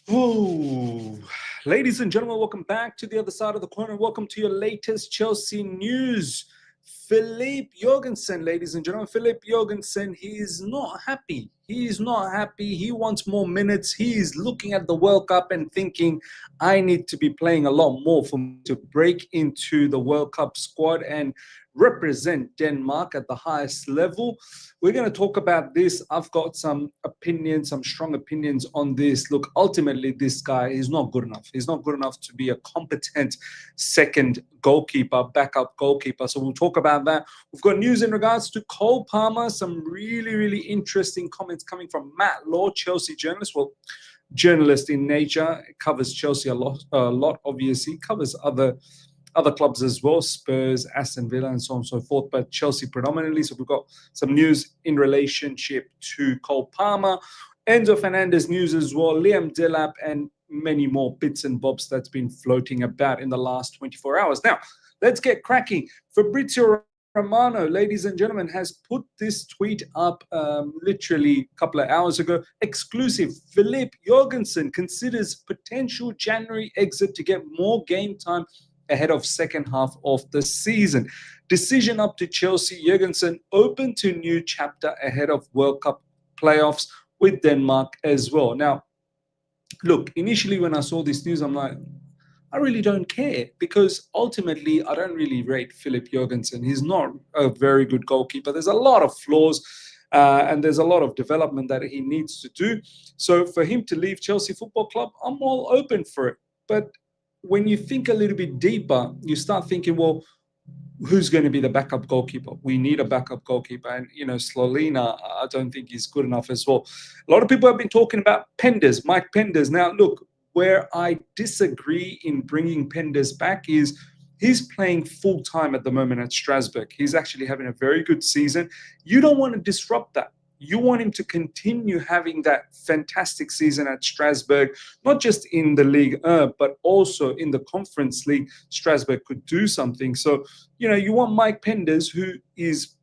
Ooh. Ladies and gentlemen, welcome back to the other side of the corner. Welcome to your latest Chelsea news. Filip Jorgensen, ladies and gentlemen, Filip Jorgensen, he is not happy. He is not happy. He wants more minutes. He is looking at the World Cup and thinking, I need to be playing a lot more for me to break into the World Cup squad and represent Denmark at the highest level. We're going to talk about this. I've got some opinions, some strong opinions on this. Look, ultimately, this guy is not good enough. He's not good enough to be a competent second goalkeeper, backup goalkeeper. So we'll talk about that. We've got news in regards to Cole Palmer, some really, really interesting comments coming from Matt Law, Chelsea journalist. Well, journalist in nature, covers Chelsea a lot obviously, covers other clubs as well, Spurs, Aston Villa, and so on and so forth, but Chelsea predominantly. So we've got some news in relationship to Cole Palmer, Enzo Fernandez news as well, Liam Delap, and many more bits and bobs that's been floating about in the last 24 hours. Now, let's get cracking. Fabrizio Romano, ladies and gentlemen, has put this tweet up literally a couple of hours ago. Exclusive. Filip Jorgensen considers potential January exit to get more game time ahead of second half of the season. Decision up to Chelsea. Jorgensen open to new chapter ahead of World Cup playoffs with Denmark as well. Now, look, initially when I saw this news, I'm like, I really don't care, because ultimately I don't really rate Filip Jorgensen. He's not a very good goalkeeper. There's a lot of flaws and there's a lot of development that he needs to do. So for him to leave Chelsea Football Club, I'm all open for it. But when you think a little bit deeper, you start thinking, well, who's going to be the backup goalkeeper? We need a backup goalkeeper. And, Slolina, I don't think he's good enough as well. A lot of people have been talking about Penders, Mike Penders. Now, look, where I disagree in bringing Penders back is he's playing full-time at the moment at Strasbourg. He's actually having a very good season. You don't want to disrupt that. You want him to continue having that fantastic season at Strasbourg, not just in the Ligue 1, but also in the Conference League. Strasbourg could do something. So, you want Mike Penders, who is,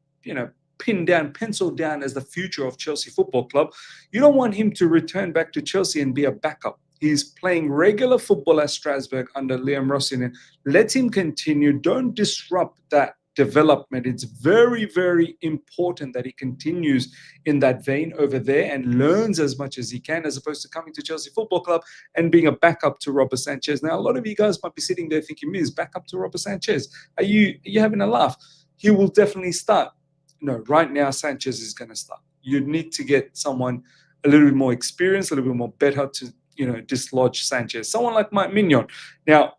pinned down, penciled down as the future of Chelsea Football Club. You don't want him to return back to Chelsea and be a backup. He's playing regular football at Strasbourg under Liam Rossinen. Let him continue. Don't disrupt that development. It's very, very important that he continues in that vein over there and learns as much as he can, as opposed to coming to Chelsea Football Club and being a backup to Robert Sanchez. Now, a lot of you guys might be sitting there thinking, Miz, backup to Robert Sanchez. Are you having a laugh? He will definitely start. No, right now, Sanchez is going to start. You need to get someone a little bit more experienced, a little bit more better to, dislodge Sanchez. Someone like Mike Mignon. Now,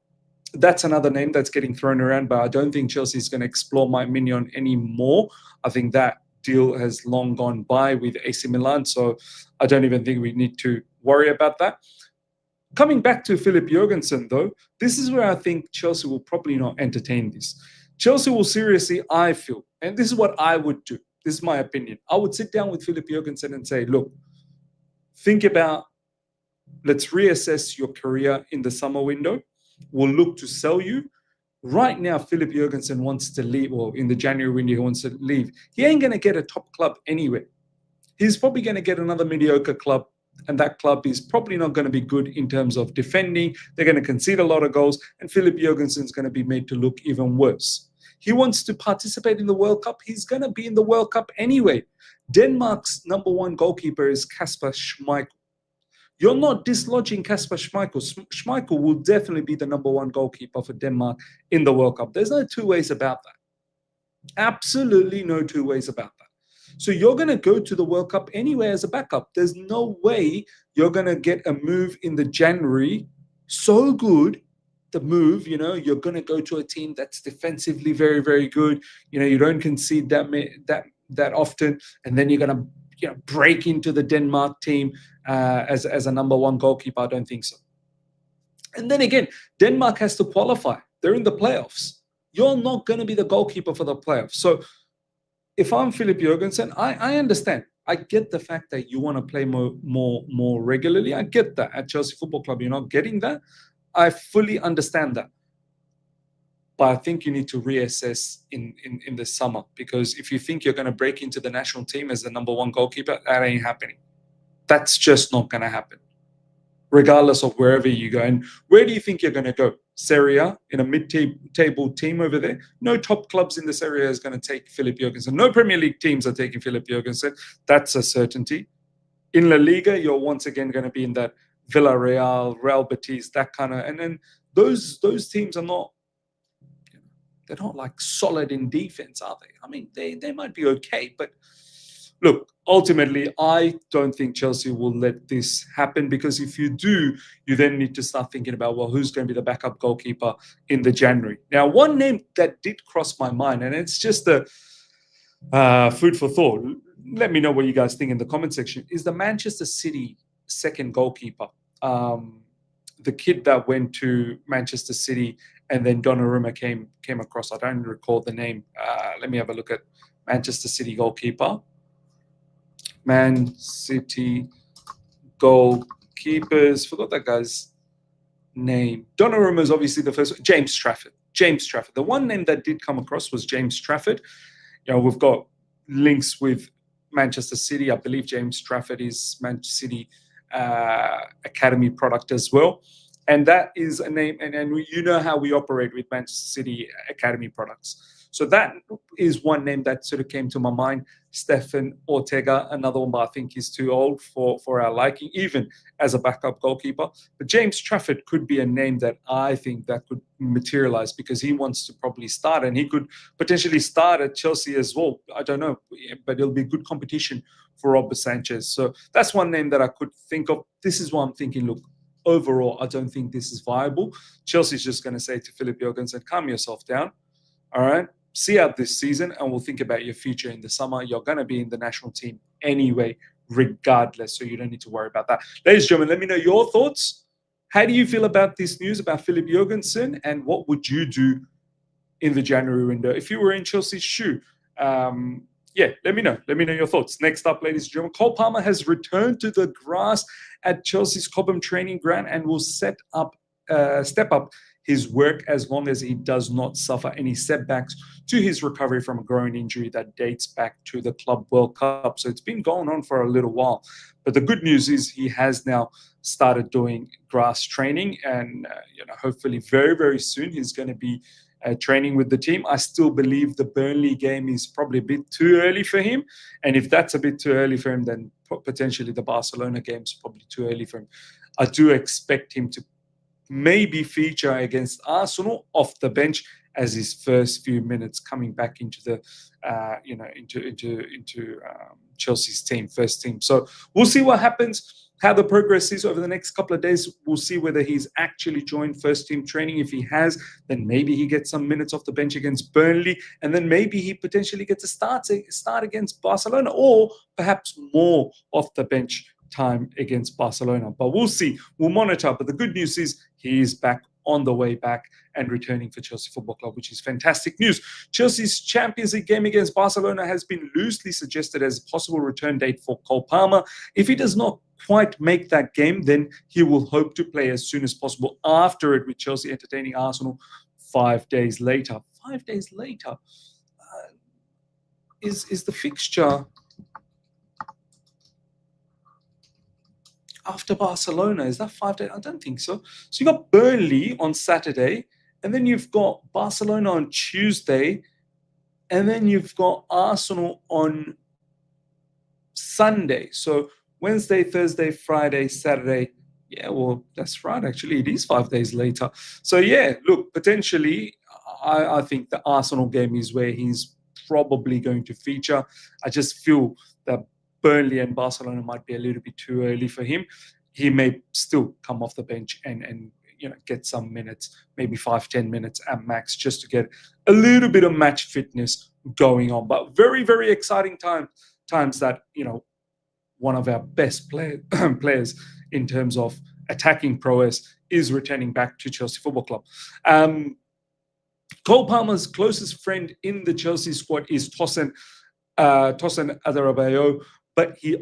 that's another name that's getting thrown around, but I don't think Chelsea is going to explore Mike Mignon anymore. I think that deal has long gone by with AC Milan, so I don't even think we need to worry about that. Coming back to Filip Jorgensen, though, this is where I think Chelsea will probably not entertain this. Chelsea will seriously, I feel, and this is what I would do. This is my opinion. I would sit down with Filip Jorgensen and say, look, think about, let's reassess your career in the summer window. We'll look to sell you. Right now, Filip Jorgensen wants to leave, or in the January window, he wants to leave. He ain't going to get a top club anyway. He's probably going to get another mediocre club, and that club is probably not going to be good in terms of defending. They're going to concede a lot of goals, and Filip Jorgensen is going to be made to look even worse. He wants to participate in the World Cup. He's going to be in the World Cup anyway. Denmark's number one goalkeeper is Kasper Schmeichel. You're not dislodging Kasper Schmeichel. Schmeichel will definitely be the number one goalkeeper for Denmark in the World Cup. There's no two ways about that. Absolutely no two ways about that. So you're going to go to the World Cup anyway as a backup. There's no way you're going to get a move in the January so good. The move, you're going to go to a team that's defensively very, very good. You don't concede that often, and then you're going to break into the Denmark team as a number one goalkeeper. I don't think so. And then again, Denmark has to qualify. They're in the playoffs. You're not going to be the goalkeeper for the playoffs. So if I'm Filip Jorgensen, I understand. I get the fact that you want to play more regularly. I get that. At Chelsea Football Club, you're not getting that. I fully understand that. But I think you need to reassess in the summer, because if you think you're going to break into the national team as the number one goalkeeper, that ain't happening. That's just not going to happen. regardless of wherever you go. And where do you think you're going to go? Serie A, in a mid-table team over there? No top clubs in this area is going to take Filip Jorgensen. No Premier League teams are taking Filip Jorgensen. That's a certainty. In La Liga, you're once again going to be in that Villarreal, Real Betis, that kind of, and then those teams are not, they're not like solid in defense, are they? I mean, they might be okay, but look, ultimately, I don't think Chelsea will let this happen, because if you do, you then need to start thinking about, well, who's going to be the backup goalkeeper in the January. Now, one name that did cross my mind, and it's just a food for thought. Let me know what you guys think in the comment section. Is the Manchester City second goalkeeper, the kid that went to Manchester City and then Donnarumma came across? I don't recall the name. Let me have a look at Manchester City goalkeeper. Man City goalkeepers. Forgot that guy's name. Donnarumma is obviously the first. James Trafford. The one name that did come across was James Trafford. You know, we've got links with Manchester City. I believe James Trafford is Manchester City academy product as well. And that is a name, and you know how we operate with Manchester City academy products. So that is one name that sort of came to my mind. Stefan Ortega, another one, but I think he's too old for our liking, even as a backup goalkeeper. But James Trafford could be a name that I think that could materialize, because he wants to probably start, and he could potentially start at Chelsea as well. I don't know, but it'll be good competition for Robert Sanchez. So that's one name that I could think of. This is why I'm thinking, look, overall, I don't think this is viable. Chelsea's just going to say to Filip Jorgensen, calm yourself down. All right, see out this season, and we'll think about your future in the summer. You're going to be in the national team anyway, regardless, so you don't need to worry about that. Ladies and gentlemen, let me know your thoughts. How do you feel about this news about Filip Jorgensen, and what would you do in the January window if you were in Chelsea's shoe? Yeah, let me know. Let me know your thoughts. Next up, ladies and gentlemen, Cole Palmer has returned to the grass at Chelsea's Cobham training ground and will step up his work as long as he does not suffer any setbacks to his recovery from a groin injury that dates back to the Club World Cup. So it's been going on for a little while. But the good news is he has now started doing grass training, and hopefully very, very soon he's going to be training with the team. I still believe the Burnley game is probably a bit too early for him. And if that's a bit too early for him, then potentially the Barcelona game is probably too early for him. I do expect him to maybe feature against Arsenal off the bench as his first few minutes coming back into the into Chelsea's team, first team. So we'll see what happens, how the progress is over the next couple of days. We'll see whether he's actually joined first team training. If he has, then maybe he gets some minutes off the bench against Burnley, and then maybe he potentially gets a start against Barcelona, or perhaps more off the bench time against Barcelona. But we'll see. We'll monitor. But the good news is he is back, on the way back, and returning for Chelsea Football Club, which is fantastic news. Chelsea's Champions League game against Barcelona has been loosely suggested as a possible return date for Cole Palmer. If he does not quite make that game, then he will hope to play as soon as possible after it, with Chelsea entertaining Arsenal 5 days later. 5 days later is the fixture after Barcelona. Is that 5 days? I don't think so. So you got Burnley on Saturday, and then you've got Barcelona on Tuesday, and then you've got Arsenal on Sunday. So Wednesday, Thursday, Friday, Saturday. Yeah, well, that's right. Actually, it is 5 days later. So yeah, look, potentially, I think the Arsenal game is where he's probably going to feature. I just feel that Burnley and Barcelona might be a little bit too early for him. He may still come off the bench and get some minutes, maybe 5-10 minutes at max, just to get a little bit of match fitness going on. But very, very exciting times that one of our best players in terms of attacking prowess is returning back to Chelsea Football Club. Cole Palmer's closest friend in the Chelsea squad is Tosin Adarabioyo, but he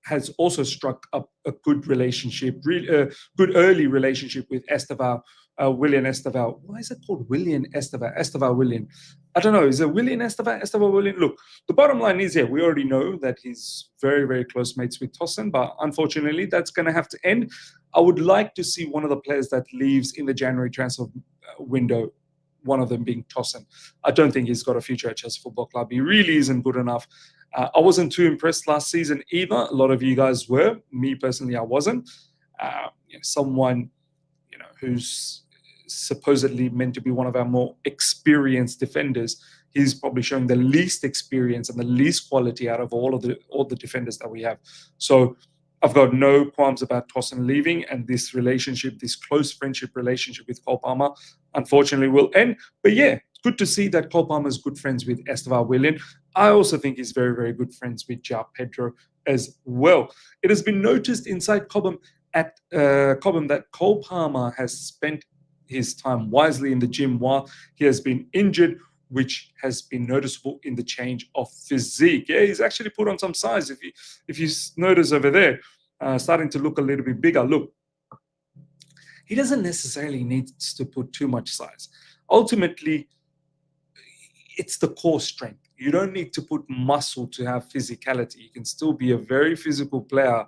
has also struck up a good relationship, good early relationship with Estevao Willian Esteval. Why is it called Willian Esteval? Esteval Willian. I don't know. Is it Willian Esteval? Esteval Willian? Look, the bottom line is, yeah, we already know that he's very, very close mates with Tosin, but unfortunately, that's going to have to end. I would like to see one of the players that leaves in the January transfer window, one of them being Tosin. I don't think he's got a future at Chelsea Football Club. He really isn't good enough. I wasn't too impressed last season either. A lot of you guys were. Me personally, I wasn't. Someone, who's supposedly meant to be one of our more experienced defenders, he's probably showing the least experience and the least quality out of all the defenders that we have. So I've got no qualms about Tosin leaving, and this relationship, this close friendship relationship with Cole Palmer, unfortunately will end. But yeah, it's good to see that Cole Palmer is good friends with Esteval Willian. I also think he's very, very good friends with Pedro as well. It has been noticed inside Cobham that Cole Palmer has spent his time wisely in the gym while he has been injured, which has been noticeable in the change of physique. Yeah, he's actually put on some size. If you notice over there, starting to look a little bit bigger. Look, he doesn't necessarily need to put too much size. Ultimately, it's the core strength. You don't need to put muscle to have physicality. You can still be a very physical player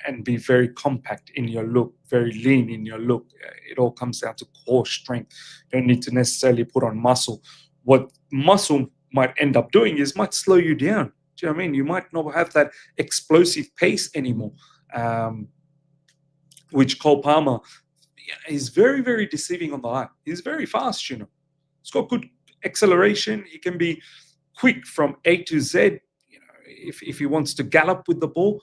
and be very compact in your look, very lean in your look. It all comes down to core strength. You don't need to necessarily put on muscle. What muscle might end up doing is might slow you down. Do you know what I mean? You might not have that explosive pace anymore, which Cole Palmer is very, very deceiving on the eye. He's very fast, He's got good acceleration. He can be quick from A to Z, if he wants to gallop with the ball.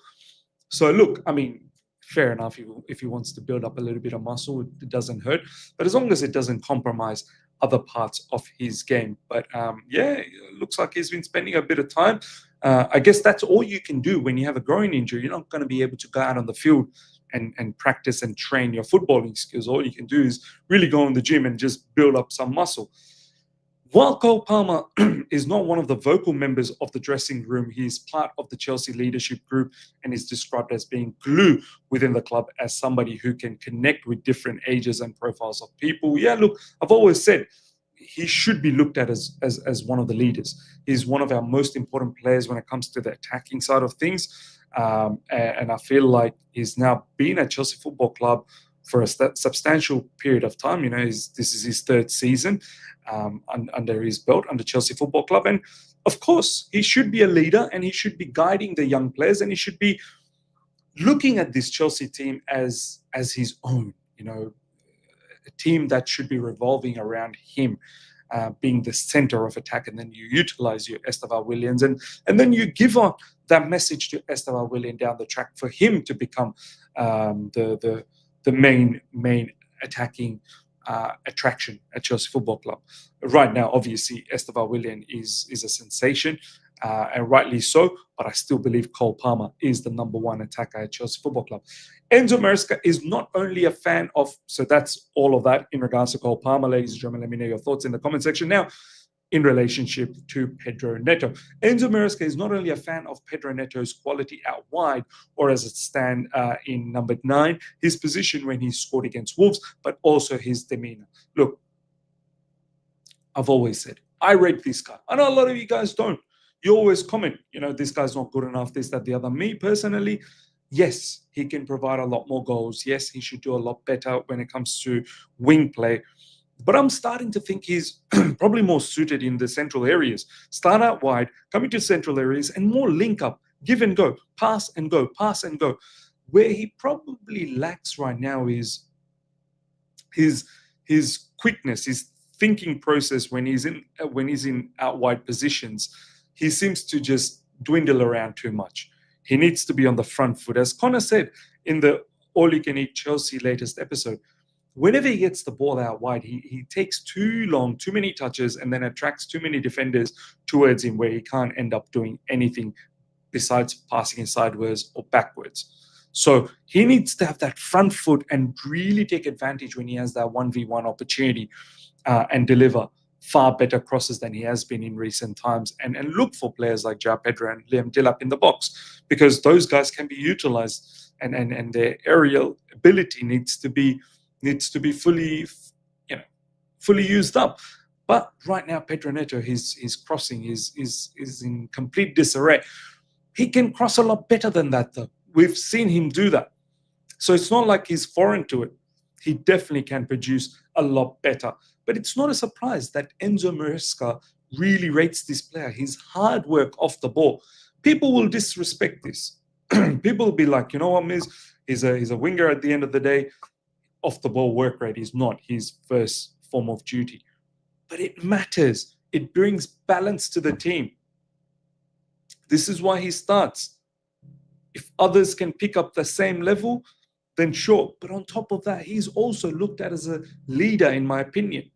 So look, I mean, fair enough. If he wants to build up a little bit of muscle, it doesn't hurt. But as long as it doesn't compromise other parts of his game. But yeah, it looks like he's been spending a bit of time. I guess that's all you can do when you have a groin injury. You're not going to be able to go out on the field and practice and train your footballing skills. All you can do is really go in the gym and just build up some muscle. While Cole Palmer is not one of the vocal members of the dressing room, he is part of the Chelsea leadership group and is described as being glue within the club, as somebody who can connect with different ages and profiles of people. Yeah, look, I've always said he should be looked at as one of the leaders. He's one of our most important players when it comes to the attacking side of things. And I feel like he's now been at Chelsea Football Club for a substantial period of time. This is his third season under his belt, under Chelsea Football Club. And of course, he should be a leader and he should be guiding the young players, and he should be looking at this Chelsea team as his own, a team that should be revolving around him, being the center of attack. And then you utilize your Esteval Williams, and then you give on that message to Esteval Williams down the track for him to become the main attacking attraction at Chelsea Football Club. Right now, obviously, Esteval Willian is a sensation, and rightly so, but I still believe Cole Palmer is the number one attacker at Chelsea Football Club. Enzo Maresca is not only a fan of, so that's all of that in regards to Cole Palmer. Ladies and gentlemen, let me know your thoughts in the comment section now. In relationship to Pedro Neto, Enzo Maresca is not only a fan of Pedro Neto's quality out wide, or as it stands in number 9, his position when he scored against Wolves, but also his demeanor. Look, I've always said, I rate this guy. I know a lot of you guys don't. You always comment, this guy's not good enough, this, that, the other. Me, personally, yes, he can provide a lot more goals. Yes, he should do a lot better when it comes to wing play. But I'm starting to think he's probably more suited in the central areas. Start out wide, come into central areas, and more link up, give and go, pass and go, pass and go. Where he probably lacks right now is his quickness, his thinking process when he's in out wide positions. He seems to just dwindle around too much. He needs to be on the front foot. As Connor said in the All You Can Eat Chelsea latest episode, whenever he gets the ball out wide, he takes too long, too many touches, and then attracts too many defenders towards him, where he can't end up doing anything besides passing it sideways or backwards. So he needs to have that front foot and really take advantage when he has that 1v1 opportunity and deliver far better crosses than he has been in recent times, and look for players like Pedro and Liam Delap in the box, because those guys can be utilized, and their aerial ability needs to be needs to be fully used up. But right now, Pedro Neto, his crossing is in complete disarray. He can cross a lot better than that, though. We've seen him do that. So it's not like he's foreign to it. He definitely can produce a lot better. But it's not a surprise that Enzo Maresca really rates this player. His hard work off the ball. People will disrespect this. People will be like, you know what, Miz? He's a winger at the end of the day. Off the ball work rate is not his first form of duty. But it matters. It brings balance to the team. This is why he starts. If others can pick up the same level, then sure. But on top of that, he's also looked at as a leader, in my opinion.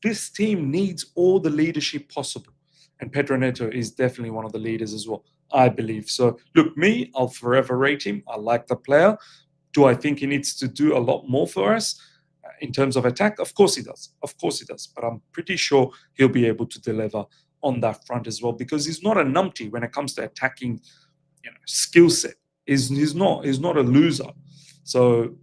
This team needs all the leadership possible. And Pedro Neto is definitely one of the leaders as well, I believe. So, look, I'll forever rate him. I like the player. Do I think he needs to do a lot more for us in terms of attack? Of course he does. Of course he does. But I'm pretty sure he'll be able to deliver on that front as well, because he's not a numpty when it comes to attacking, skill set. He's not a loser. So,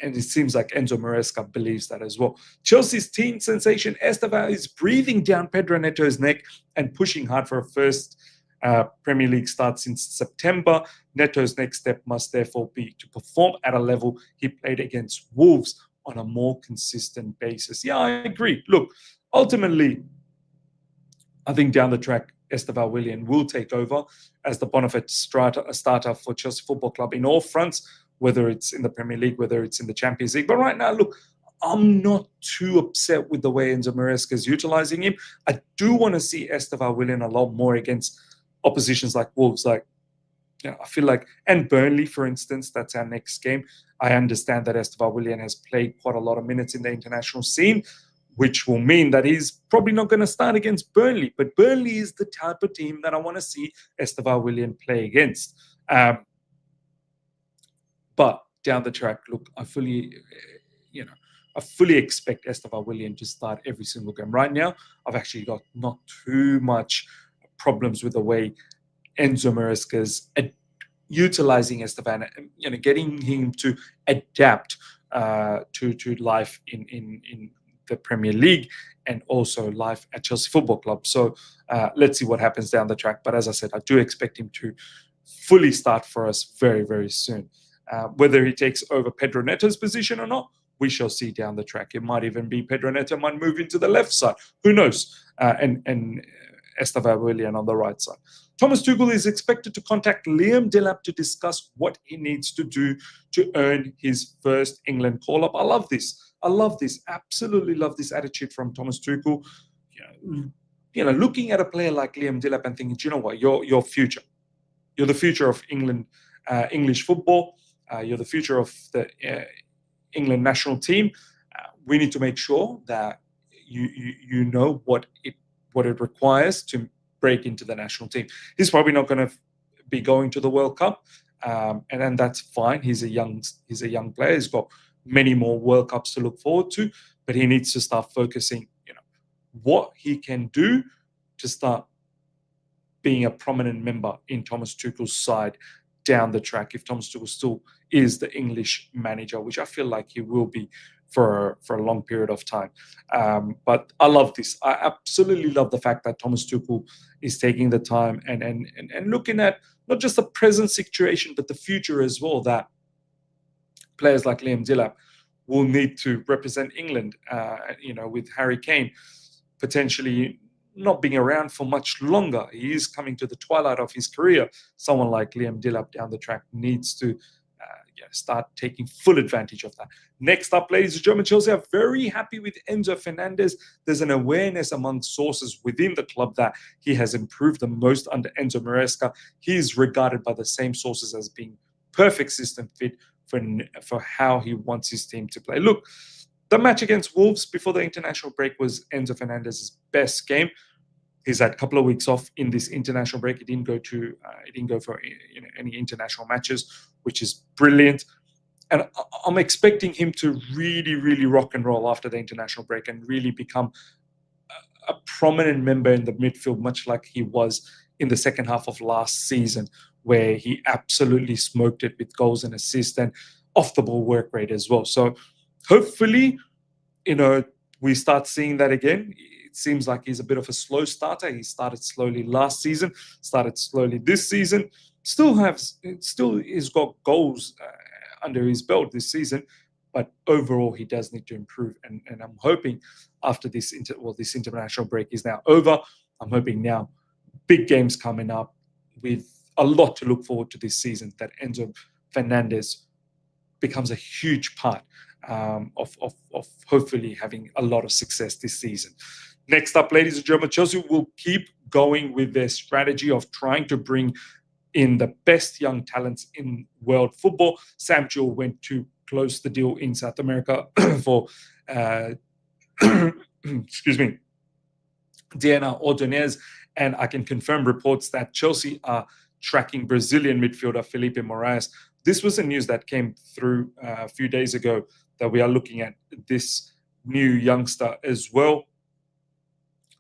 and it seems like Enzo Maresca believes that as well. Chelsea's teen sensation Estevan is breathing down Pedro Neto's neck and pushing hard for a first Premier League start since September. Neto's next step must therefore be to perform at a level he played against Wolves on a more consistent basis. Yeah, I agree. Look, ultimately, I think down the track, Estevan Willian will take over as the bona fide starter for Chelsea Football Club in all fronts, whether it's in the Premier League, whether it's in the Champions League. But right now, look, I'm not too upset with the way Enzo Maresca is utilising him. I do want to see Estevan Willian a lot more against oppositions like Wolves. I feel like, and Burnley, for instance, that's our next game. I understand that Estevan Willian has played quite a lot of minutes in the international scene, which will mean that he's probably not going to start against Burnley. But Burnley is the type of team that I want to see Estevan Willian play against. But down the track, look, I fully expect Estevan Willian to start every single game. Right now, I've actually got not too much problems with the way Enzo Maresca is utilizing Estevan, getting him to adapt to life in the Premier League and also life at Chelsea Football Club. So let's see what happens down the track. But as I said, I do expect him to fully start for us very, very soon. Whether he takes over Pedro Neto's position or not, we shall see down the track. It might even be Pedro Neto might move into the left side. Who knows? And Estevan Willian on the right side. Thomas Tuchel is expected to contact Liam Delap to discuss what he needs to do to earn his first England call-up. I love this. Absolutely love this attitude from Thomas Tuchel. Looking at a player like Liam Delap and thinking, do you know what? You're future. You're the future of England, English football. You're the future of the England national team. We need to make sure that you know what it requires to break into the national team. He's probably not going to be going to the World Cup, and that's fine. He's a young player. He's got many more World Cups to look forward to, but he needs to start focusing, what he can do to start being a prominent member in Thomas Tuchel's side down the track, if Thomas Tuchel still is the English manager, which I feel like he will be for a long period of time. But I love this. I absolutely love the fact that Thomas Tuchel is taking the time and looking at not just the present situation, but the future as well, that players like Liam Delap will need to represent England, with Harry Kane potentially not being around for much longer. He is coming to the twilight of his career. Someone like Liam Delap down the track needs to start taking full advantage of that. Next up, ladies and gentlemen, Chelsea are very happy with Enzo Fernandez. There's an awareness among sources within the club that he has improved the most under Enzo Maresca. He is regarded by the same sources as being perfect system fit for how he wants his team to play. Look, the match against Wolves before the international break was Enzo Fernandez's best game. He's had a couple of weeks off in this international break. He didn't go for any international matches, which is brilliant. And I'm expecting him to really, really rock and roll after the international break and really become a prominent member in the midfield, much like he was in the second half of last season, where he absolutely smoked it with goals and assists. And off the ball work rate as well. So hopefully, we start seeing that again. It seems like he's a bit of a slow starter. He started slowly last season, started slowly this season. Still he's got goals under his belt this season, but overall he does need to improve. And I'm hoping after this international break is now over. I'm hoping now big games coming up with a lot to look forward to this season, that Enzo Fernandez becomes a huge part of hopefully having a lot of success this season. Next up, ladies and gentlemen, Chelsea will keep going with their strategy of trying to bring in the best young talents in world football. Sam Jewell went to close the deal in South America for, excuse me, Diana Ordonez, and I can confirm reports that Chelsea are tracking Brazilian midfielder Felipe Moraes. This was the news that came through a few days ago, that we are looking at this new youngster as well.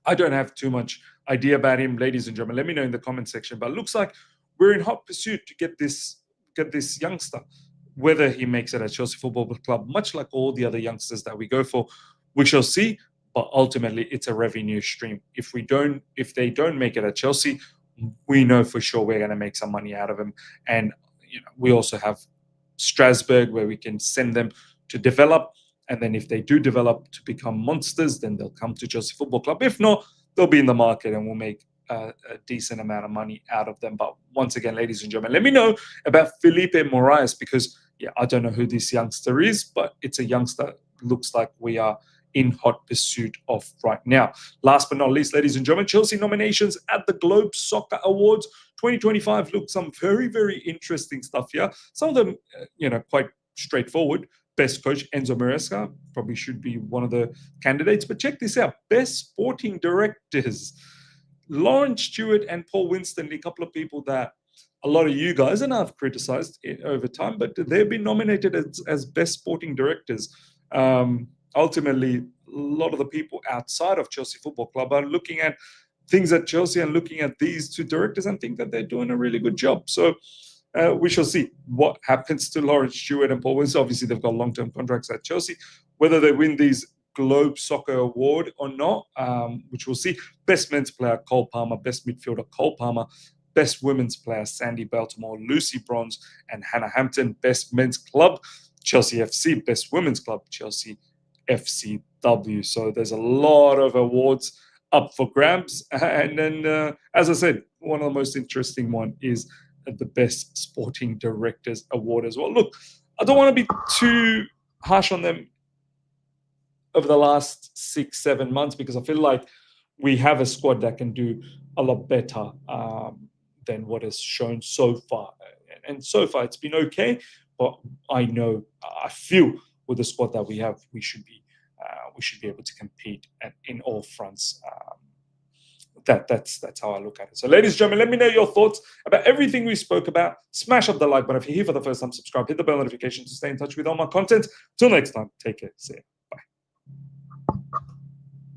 I don't have too much idea about him, ladies and gentlemen. Let me know in the comment section. But it looks like we're in hot pursuit to get this youngster. Whether he makes it at Chelsea Football Club, much like all the other youngsters that we go for, we shall see. But ultimately, it's a revenue stream. If they don't make it at Chelsea, we know for sure we're going to make some money out of him. And we also have Strasbourg, where we can send them to develop. And then if they do develop to become monsters, then they'll come to Chelsea Football Club. If not, they'll be in the market and we'll make a decent amount of money out of them. But once again, ladies and gentlemen, let me know about Felipe Moraes, because, I don't know who this youngster is, but it's a youngster looks like we are in hot pursuit of right now. Last but not least, ladies and gentlemen, Chelsea nominations at the Globe Soccer Awards 2025. Look, some very, very interesting stuff here. Some of them, quite straightforward. Best coach, Enzo Maresca, probably should be one of the candidates. But check this out. Best sporting directors, Lawrence Stewart and Paul Winstanley, a couple of people that a lot of you guys, and I've criticized it over time, but they've been nominated as best sporting directors. Ultimately, a lot of the people outside of Chelsea Football Club are looking at things at Chelsea and looking at these two directors and think that they're doing a really good job. So we shall see what happens to Lawrence Stewart and Paul Winstanley. Obviously, they've got long-term contracts at Chelsea. Whether they win these Globe Soccer Award or not, which we'll see. Best men's player, Cole Palmer. Best midfielder, Cole Palmer. Best women's player, Sandy Baltimore, Lucy Bronze, and Hannah Hampton. Best men's club, Chelsea FC. Best women's club, Chelsea FCW. So there's a lot of awards up for grabs. And then, as I said, one of the most interesting one is the Best Sporting Directors Award as well. Look, I don't want to be too harsh on them over the last 6-7 months, because I feel like we have a squad that can do a lot better than what is shown so far. And so far, it's been okay. But I feel with the squad that we have, we should be able to compete in all fronts. That's how I look at it. So, ladies and gentlemen, let me know your thoughts about everything we spoke about. Smash up the like button if you're here for the first time. Subscribe, hit the bell notification to stay in touch with all my content. Till next time, take care. See you.